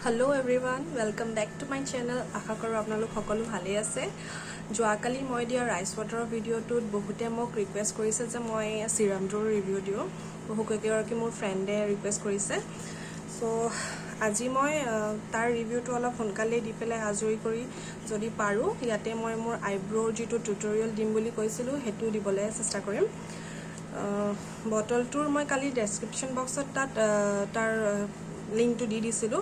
hello everyone welcome back to my channel आशा करूँ आपनालोक सकलो भाले आछे जोआकाली मैं दिया राइस वाटर भिडिओटुत बहुते मोक रिक्वेस्ट करिसे जे मैं सिरामটোर रिव्यू दिओ बहुकेगराकी मोर फ्रेंडे रिक्वेस्ट करिसे सो আজি मैं तार रिव्यूটো अलप सोनकाले दि पेलाय आजरी करी जदि पारो याते मैं मोर आइब्रोर जिटो ट्यूटोरियल दिम बुली কৈছিলো हेतु दिबले চেষ্টা কৰিম बटलटोर मैं काली डेस्क्रिप्शन बक्सत तार लिंक तो दी दिसिलो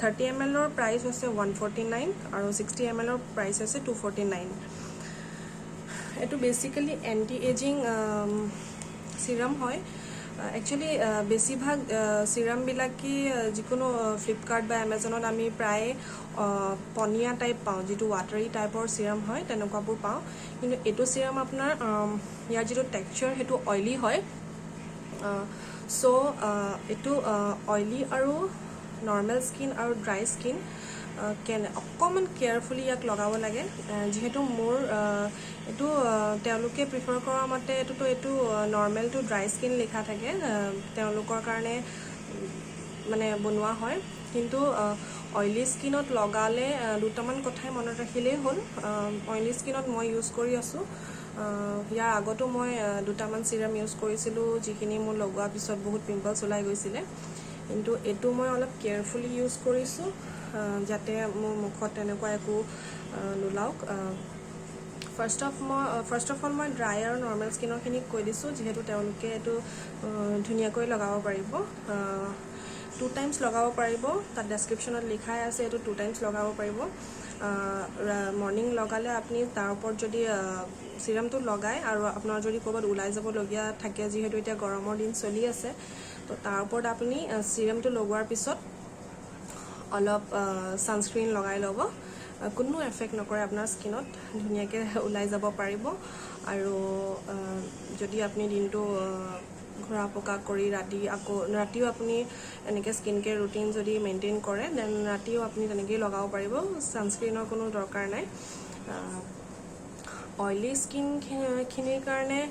30 ml प्राइस होसे 149 और 60 ml प्राइस होसे 249 एटू बेसिकली एंटी एजिंग सीरम है एक्चुअली बेसिभाग सीरम बिलाकी जिकोनो फ्लिपकार्ट बा एमेजनत आमी प्राय पनिया टाइप पाऊँ जी वाटारी टाइपर सीरम है तेनेकुवाबुर पाऊँ किन्तु एटू सीरम आपनार यार जी टेक्सचार हेतु ऑयली है सो एटू ऑयली और नॉर्मल स्किन और ड्राई स्किन केने अकमान केयरफुली याक लगाव लागे जेहेतु मोर एटू तेलुके प्रिफर करा मते एटू तो एटू नॉर्मल टू ड्राई स्किन लिखा थाके तेलुकर कारणे माने बनवा হয় किन्तु ऑयली स्किनत लगाले दुटामान कथाय मनत राखिले हल ऑयली स्किनत मैं यूज करि आसु यार आगतो मैं दुटामान सीरम यूज करिसिलु जिखिनि मोर लगवा पिছত बहुत पिम्पल्स उलाई गइसिले किन्तु एटू मैं अलप केयरफुली यूज करिसु जाते मोर मुखत तेनेकुवा एकु नुलाওক फर्स्ट अफ ऑल मैं ड्राई और नॉर्मल स्किनर खिनि কৈ দিছো जेहेतु तेलुके एटू धुनियाকৈ लगाव पारिबो 2 टाइम्स लगाव पारिबो ता डेस्क्रिप्शनत लिखाय आछे एटू 2 टाइम्स लगाव पारिबो मर्निंग लगाले आपनि तार ऊपर जदि सीरम तो लगाय और आपनार जदि कोबात उलाई जाब लगिया थाके जेहेतु एटा गरমৰ दिन चलि আছে तो तार ऊपर आपनि सीरम तो लगवार पिছত अलप सनस्क्रीन लगाय लब कोनो एफेक्ट नकरे आपनार स्किनत धुनियाके उलाई जाब पारिबो आरो जदि आपनि दिनतो घुरा पका करी राति आको रातिও আপনি এনেকে স্কিন কেয়ার রুটিন যদি মেইনটেইন কৰে দেন ৰাতিও আপনি তেনেকৈ লগাব পাৰিব সানস্ক্ৰিনৰ কোনো দৰকাৰ নাই ऑयली स्किन खिनिर कारणे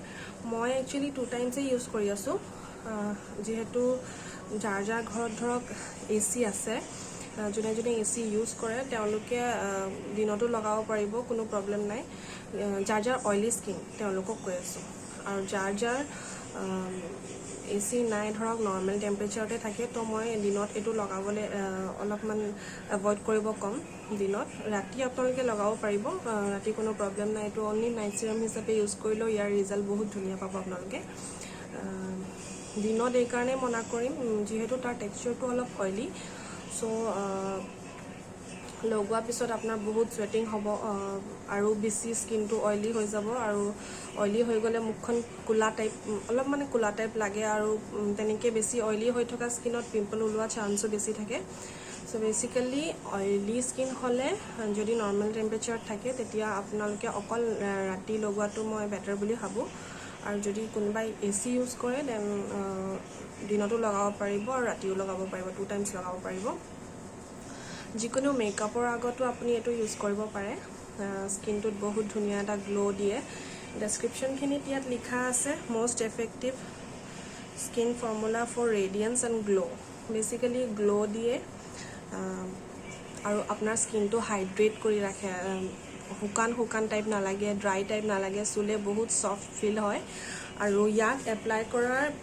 मैं एक्चुअली 2 टाइम्स यूज करि आसु जेहेतु जार जार घर धरक एसी आछे जोने जोने एसी यूज करे तेलुके दिनतो लगाव पारिबो कोनो प्रॉब्लम नाइ जार जार ऑयली स्किन तेलुকক কৈ आसु और जार जार एसी नाइ धरक नॉर्मल टेम्पारेचरते थाके तो मैं दिनत एटू लगाबले अलपमान अवॉइड करिब कम दिनत राति आपनलोके लगाव पारिबो राति कोनो प्रॉब्लम नाइ एटू ओनली नाइट सीरम हिसाबे यूज करिलो यार रिजल्ट बहुत धुनिया पाबो आपनलोके दिनत ए कारणे मना करिम जेहेतु तार टेक्सचारটো अलप ऑयली सो लगवा पिছত आपनार बहुत स्वेटिंग हबो आरो बेसी स्किन तो ऑयली हो जाब और ऑयली हो गले मुखन कुला टाइप अलप माने कुला टाइप लागे और तेनेके बेसी ऑयली हो थका स्किनत पिम्पल उलवा चान्सो बेसी थाके सो बेसिकली ऑयली स्किन हले जदि नॉर्मल टेम्पारेचर थाके तेतिया आपनालोके अकल राति लगवातो मैं बेटर बुली भाबो और जदि कोनबाई एसी यूज करे देन दिनतो लगाव पारिबो और रातिओ लगाव पारिबो 2 टाइम्स लगाव पारिबो जिकोनो मेकअपर आगतो आपनि एटो यूज करिब पारे स्किनटुत बहुत धुनिया एटा ग्लो दिए डेस्क्रिप्शन खिनित यात लिखा आछे most effective skin formula for radiance and glow basically glow दिए और अपना स्किन तो हाइड्रेट करि राखे हुकान हुकान टाइप ना लागे ड्राई टाइप ना लागे चुले बहुत सफ्ट फील है और याक एप्लाई करार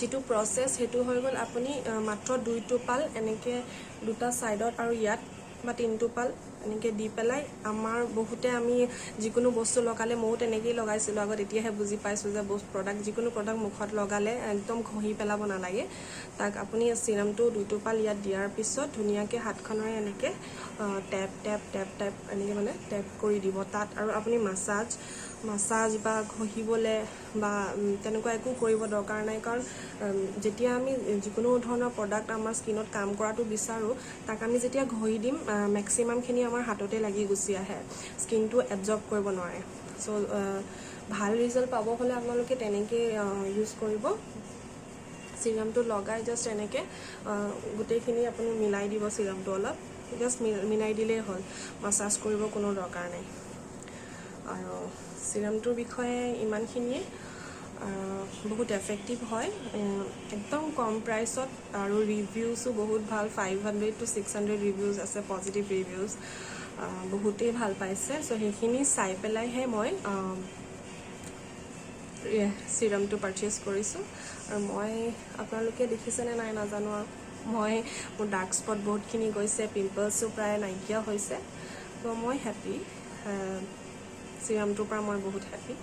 जिटू प्रसेस हेतु हो गल आपुनी मात्र 2 टोपाल एनेके दुटा साइडत और यात बा 3 टोपाल एनेके दि पेलाई आमार बहुते आमी जिकोनो बस्तु लगाले मौ तेनेके लगाइसिलो আগত এতিয়াহে বুজি পাইছো যে বস্তু প্ৰডাক্ট जिकोनो প্ৰডাক্ট মুখত लगाले एकदम ঘহি পেলাব না লাগে তাক আপুনি সিৰামটো 2 टोपाल ইয়াত দিয়াৰ পিছত ধুনিয়াকে হাতখনৰে এনেকে ট্যাপ ট্যাপ ট্যাপ ট্যাপ এনেকে মানে ট্যাপ কৰি দিব তাত আৰু আপুনি মাসাজ বা ঘহিবলে বা তেনকুৱা একো কৰিব দৰকাৰ নাই কাৰণ যেতিয়া আমি যিকোনো ধৰণৰ প্ৰডাক্ট আমাৰ স্কিনত কাম কৰাটো বিচাৰো তাক আমি যেতিয়া ঘহি দিম ম্যাক্সিমাম খিনি আমাৰ হাততে লাগি গুছি আহে স্কিনটো এবজৰ্ব কৰিব নোৱাৰে সো ভাল ৰিজাল্ট পাব হলে আপোনালোকে তেনেকে ইউজ কৰিব सीरमটো लगाই জাস্ট এনেকে গুটেখিনি আপুনি মিলাই দিব सीरमটো অলপ জাস্ট মিলাই দিলে হল মাসাজ কৰিব কোনো দৰকাৰ নাই আৰু सीरमটোৰ বিষয়ে ইমানখিনিয়ে বহুত এফেক্টিভ হয় একদম কম প্ৰাইচত আৰু ৰিভিউজো বহুত ভাল 500 to 600 ৰিভিউজ আছে পজিটিভ ৰিভিউজ বহুতেই ভাল পাইছে চ' সেইখিনি চাই পেলাইহে মই চিৰামটো পাৰচেজ কৰিছোঁ আৰু মই আপোনালোকে দেখিছেনে নাই নাজানো আৰু মোৰ ডাৰ্ক স্পট বহুতখিনি গৈছে পিম্পলছো প্ৰায় নাইকিয়া হৈছে ত' মই হেপী চিৰামটোৰ পৰা মই বহুত হেপী